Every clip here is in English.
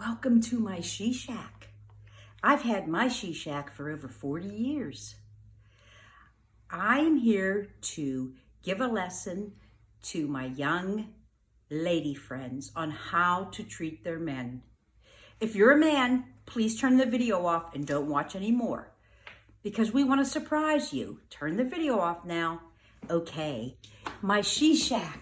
Welcome to my She Shack. I've had my She Shack for over 40 years. I am here to give a lesson to my young lady friends on how to treat their men. If you're a man, please turn the video off and don't watch anymore because we want to surprise you. Turn the video off now. Okay, my She Shack.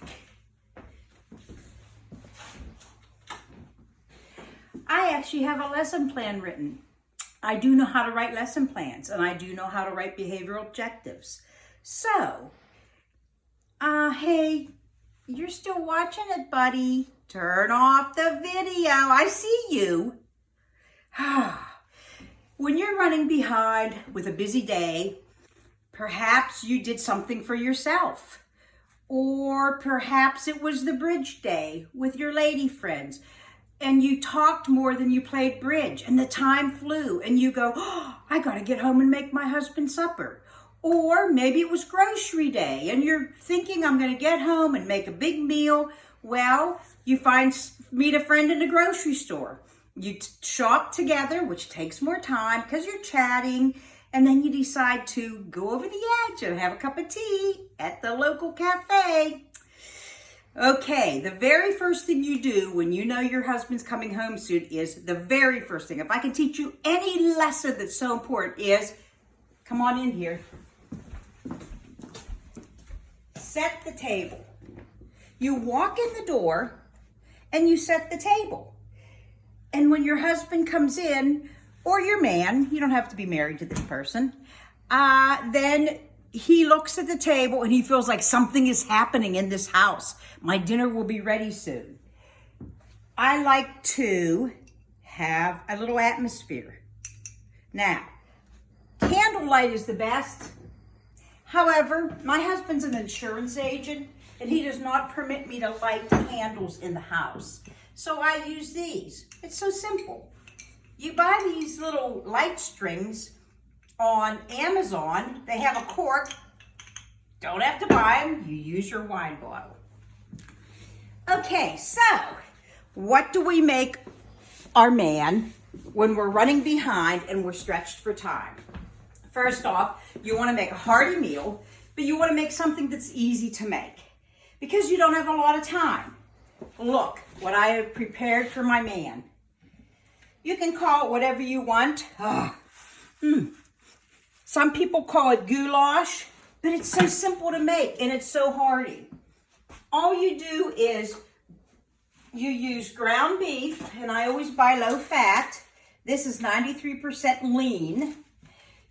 I actually have a lesson plan written. I do know how to write lesson plans, and I do know how to write behavioral objectives. So, hey, you're still watching it, buddy. Turn off the video. I see you. When you're running behind with a busy day, perhaps you did something for yourself. Or perhaps it was the bridge day with your lady friends. And you talked more than you played bridge, and the time flew, and you go, oh, I gotta get home and make my husband supper. Or maybe it was grocery day, and you're thinking, I'm gonna get home and make a big meal. Well, you meet a friend in the grocery store. You shop together, which takes more time because you're chatting, and then you decide to go over the edge and have a cup of tea at the local cafe. Okay, the very first thing you do when you know your husband's coming home soon is the very first thing. If I can teach you any lesson that's so important is, come on in here. Set the table. You walk in the door and you set the table. And when your husband comes in, or your man, you don't have to be married to this person, then he looks at the table and he feels like something is happening in this house. My dinner will be ready soon. I like to have a little atmosphere. Now, candlelight is the best. However, my husband's an insurance agent and he does not permit me to light candles in the house. So I use these. It's so simple. You buy these little light strings on Amazon. They have a cork. Don't have to buy them. You use your wine bottle. Okay, so what do we make our man when we're running behind and we're stretched for time? First off, you want to make a hearty meal, but you want to make something that's easy to make because you don't have a lot of time. Look what I have prepared for my man. You can call it whatever you want. Some people call it goulash, but it's so simple to make and it's so hearty. All you do is you use ground beef, and I always buy low fat. This is 93% lean.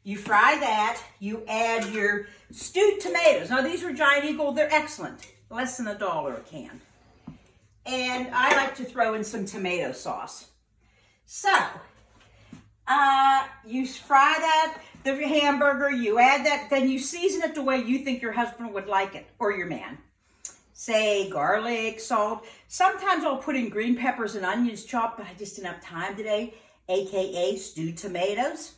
You fry that. You add your stewed tomatoes. Now these are Giant Eagle. They're excellent. Less than $1 a can. And I like to throw in some tomato sauce. So, you fry that, the hamburger, you add that, then you season it the way you think your husband would like it, or your man. Say garlic, salt. Sometimes I'll put in green peppers and onions chopped, but I just didn't have time today, AKA stewed tomatoes.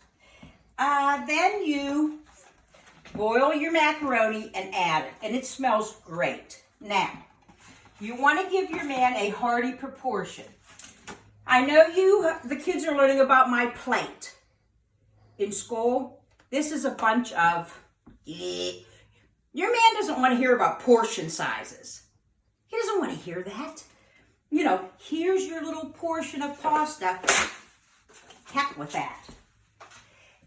Then you boil your macaroni and add it, and it smells great. Now, you want to give your man a hearty proportion. I know the kids are learning about my plate in school. This is a bunch of, your man doesn't want to hear about portion sizes. He doesn't want to hear that. You know, here's your little portion of pasta. Heck with that.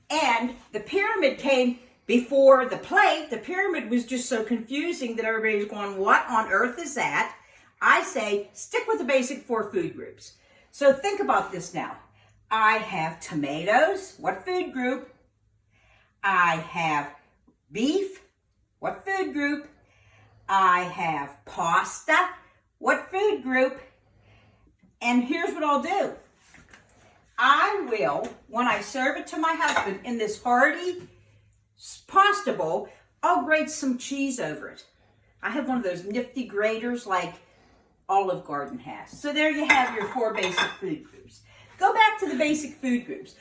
And the pyramid came before the plate. The pyramid was just so confusing that everybody's going, what on earth is that? I say, stick with the basic 4 food groups. So think about this now. I have tomatoes. What food group? I have beef. What food group? I have pasta. What food group? And here's what I'll do. I will, when I serve it to my husband in this hearty pasta bowl, I'll grate some cheese over it. I have one of those nifty graters like Olive Garden has. So there you have your 4 basic food groups. Go back to the basic food groups.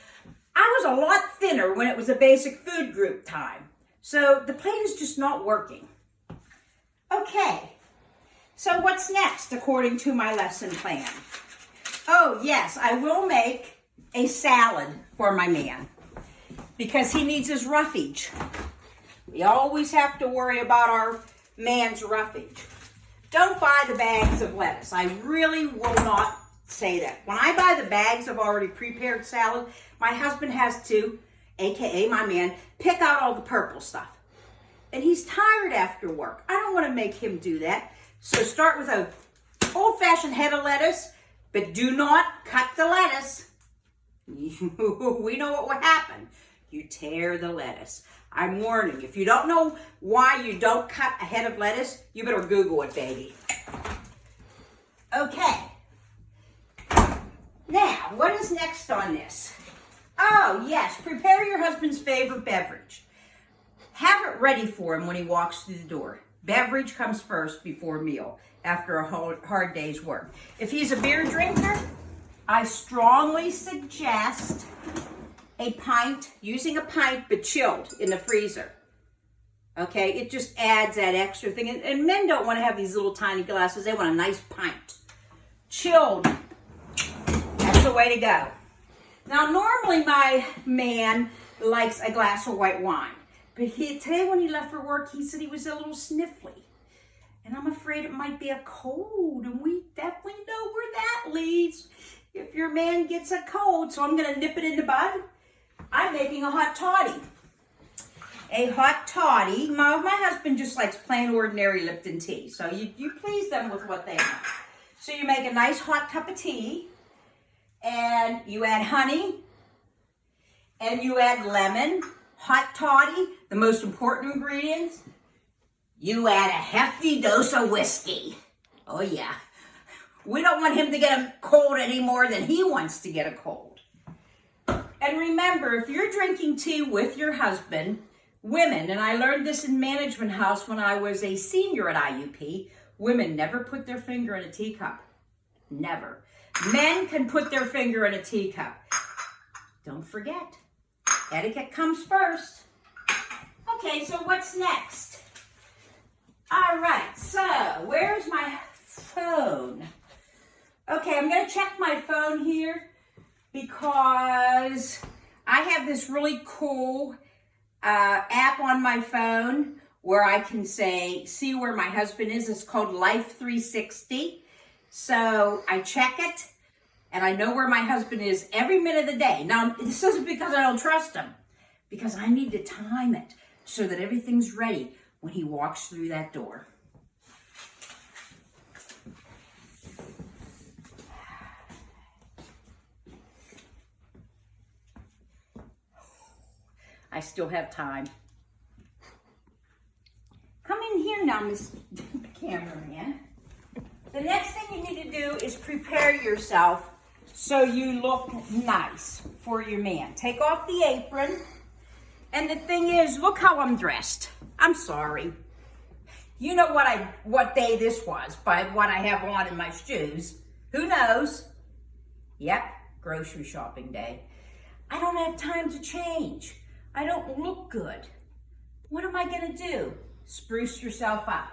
I was a lot thinner when it was a basic food group time. So the plate is just not working. Okay, so what's next according to my lesson plan? Oh, yes, I will make a salad for my man because he needs his roughage. We always have to worry about our man's roughage. Don't buy the bags of lettuce. I really will not say that. When I buy the bags of already prepared salad, my husband has to, aka my man, pick out all the purple stuff. And he's tired after work. I don't want to make him do that. So start with a old-fashioned head of lettuce, but do not cut the lettuce. We know what will happen. You tear the lettuce. I'm warning you. If you don't know why you don't cut a head of lettuce, you better Google it, baby. Okay. Now, what is next on this? Oh, yes. Prepare your husband's favorite beverage. Have it ready for him when he walks through the door. Beverage comes first before meal after a hard day's work. If he's a beer drinker, I strongly suggest using a pint but chilled in the freezer. Okay, it just adds that extra thing. And men don't want to have these little tiny glasses. They want a nice pint. Chilled. That's the way to go. Now, normally my man likes a glass of white wine. But today when he left for work, he said he was a little sniffly. And I'm afraid it might be a cold. And we definitely know where that leads if your man gets a cold. So I'm going to nip it in the bud. I'm making a hot toddy. A hot toddy. My husband just likes plain ordinary Lipton tea. So you please them with what they want. So you make a nice hot cup of tea. And you add honey. And you add lemon. Hot toddy, the most important ingredients. You add a hefty dose of whiskey. Oh yeah. We don't want him to get a cold any more than he wants to get a cold. And remember, if you're drinking tea with your husband, women, and I learned this in Management House when I was a senior at IUP, women never put their finger in a teacup. Never. Men can put their finger in a teacup. Don't forget, etiquette comes first. Okay, so what's next? All right, so where's my phone? Okay, I'm going to check my phone here because I have this really cool app on my phone where I can see where my husband is. It's called Life 360. So I check it and I know where my husband is every minute of the day. Now, this isn't because I don't trust him, because I need to time it so that everything's ready when he walks through that door. I still have time. Come in here now, Miss Cameraman. The next thing you need to do is prepare yourself so you look nice for your man. Take off the apron. And the thing is, look how I'm dressed. I'm sorry. You know what day this was by what I have on in my shoes. Who knows? Yep, grocery shopping day. I don't have time to change. I don't look good. What am I gonna do? Spruce yourself up.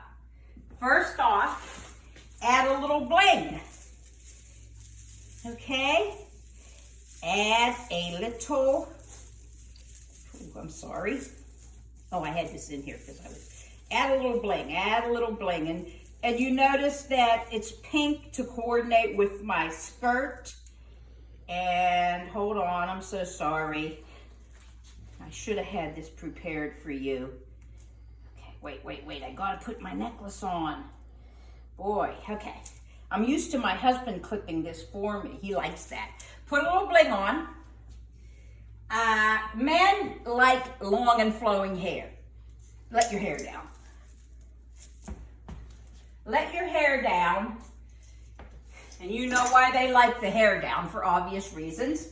First off, add a little bling. Okay? Add a little, I'm sorry. Oh, I had this in here because I was, add a little bling. And you notice that it's pink to coordinate with my skirt. And hold on, I'm so sorry. I should have had this prepared for you. Okay, wait, I gotta put my necklace on. Boy, okay. I'm used to my husband clipping this for me. He likes that. Put a little bling on. Men like long and flowing hair. Let your hair down. Let your hair down. And you know why they like the hair down, for obvious reasons.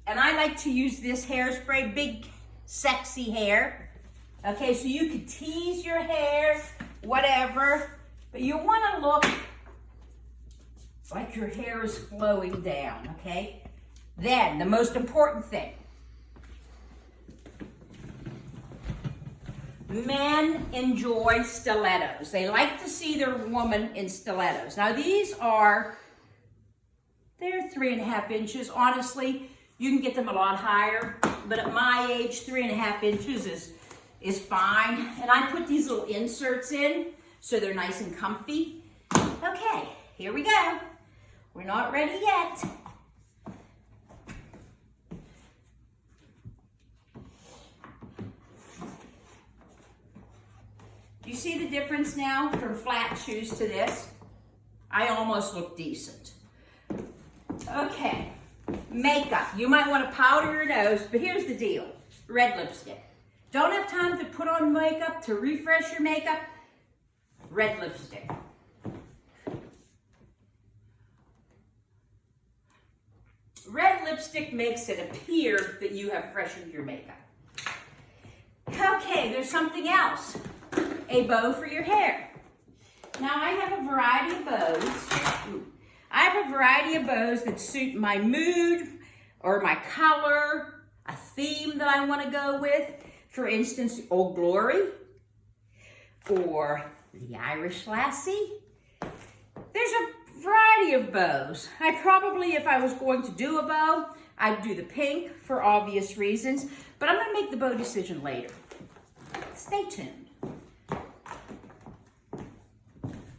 And I like to use this hairspray, big, sexy hair. Okay, so you could tease your hair, whatever, but you want to look like your hair is flowing down, okay? Then, the most important thing. Men enjoy stilettos. They like to see their woman in stilettos. Now, they're 3.5 inches. Honestly, you can get them a lot higher, but at my age, 3.5 inches is fine. And I put these little inserts in so they're nice and comfy. Okay, here we go. We're not ready yet. Do you see the difference now from flat shoes to this? I almost look decent. Okay, makeup. You might want to powder your nose, but here's the deal. Red lipstick. Don't have time to put on makeup, to refresh your makeup? Red lipstick. Red lipstick makes it appear that you have freshened your makeup. Okay, there's something else. A bow for your hair. Now I have a variety of bows. I have a variety of bows that suit my mood or my color, a theme that I want to go with. For instance, Old Glory or the Irish Lassie. There's a variety of bows. I probably, if I was going to do a bow, I'd do the pink for obvious reasons, but I'm going to make the bow decision later. Stay tuned.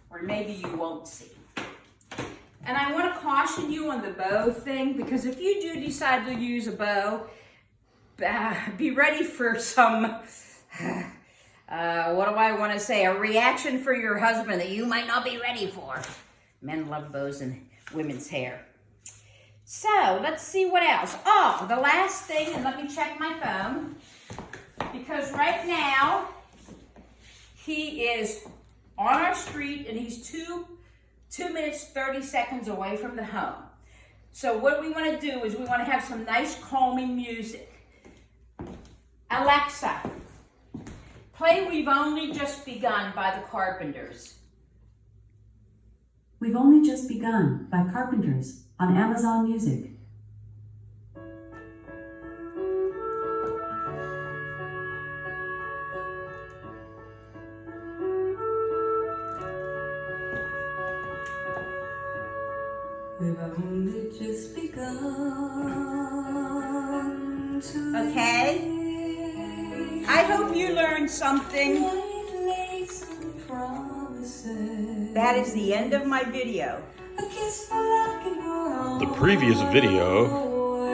Or maybe you won't see. And I want to caution you on the bow thing, because if you do decide to use a bow, be ready for some, what do I want to say, a reaction for your husband that you might not be ready for. Men love bows in women's hair. So, let's see what else. Oh, the last thing, and let me check my phone, because right now, he is on our street and he's 2 minutes, 30 seconds away from the home. So what we want to do is we want to have some nice calming music. Alexa, play We've Only Just Begun by the Carpenters. We've Only Just Begun by Carpenters on Amazon Music. We've only just begun to Okay. I hope you learned something. That is the end of my video. The previous video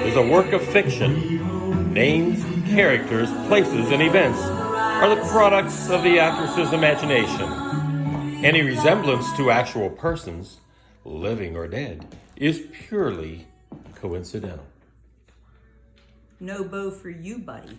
is a work of fiction. Names, characters, places, and events are the products of the actress's imagination. Any resemblance to actual persons, living or dead, is purely coincidental. No bow for you, buddy.